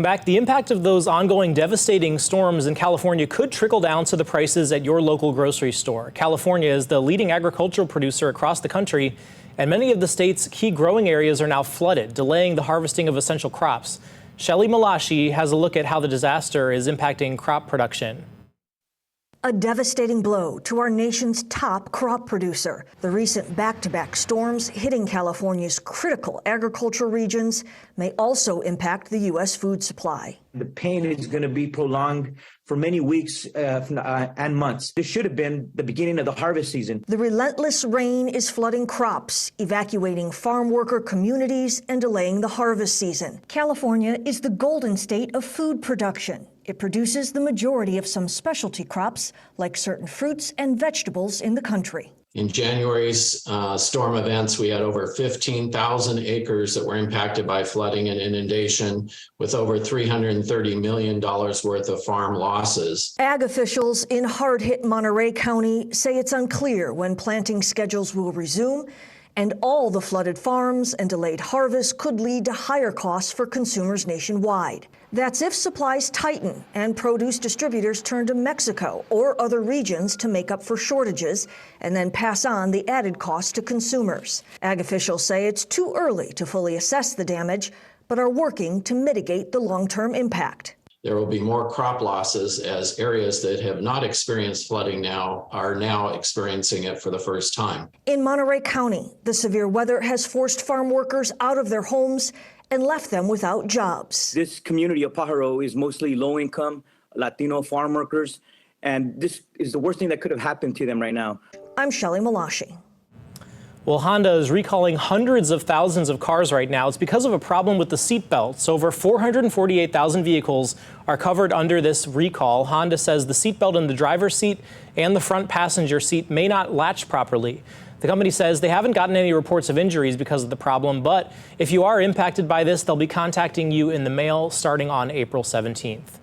Back, the impact of those ongoing devastating storms in California could trickle down to the prices at your local grocery store. California is the leading agricultural producer across the country, and many of the state's key growing areas are now flooded, delaying the harvesting of essential crops. Shelly Malashi has a look at how the disaster is impacting crop production. A devastating blow to our nation's top crop producer. The recent back-to-back storms hitting California's critical agricultural regions may also impact the U.S. food supply. The pain is going to be prolonged for many weeks and months. This should have been the beginning of the harvest season. The relentless rain is flooding crops, evacuating farm worker communities, and delaying the harvest season. California is the golden state of food production. It produces the majority of some specialty crops, like certain fruits and vegetables in the country. In January's storm events, we had over 15,000 acres that were impacted by flooding and inundation, with over $330 million worth of farm losses. Ag officials in hard-hit Monterey County say it's unclear when planting schedules will resume, and all the flooded farms and delayed harvests could lead to higher costs for consumers nationwide. That's if supplies tighten and produce distributors turn to Mexico or other regions to make up for shortages and then pass on the added cost to consumers. Ag officials say it's too early to fully assess the damage, but are working to mitigate the long-term impact. There will be more crop losses as areas that have not experienced flooding are now experiencing it for the first time. In Monterey County, the severe weather has forced farm workers out of their homes and left them without jobs. This community of Pajaro is mostly low-income Latino farm workers, and this is the worst thing that could have happened to them right now. I'm Shelly Malashi. Well, Honda is recalling hundreds of thousands of cars right now. It's because of a problem with the seat belts. Over 448,000 vehicles are covered under this recall. Honda says the seat belt in the driver's seat and the front passenger seat may not latch properly. The company says they haven't gotten any reports of injuries because of the problem, but if you are impacted by this, they'll be contacting you in the mail starting on April 17th.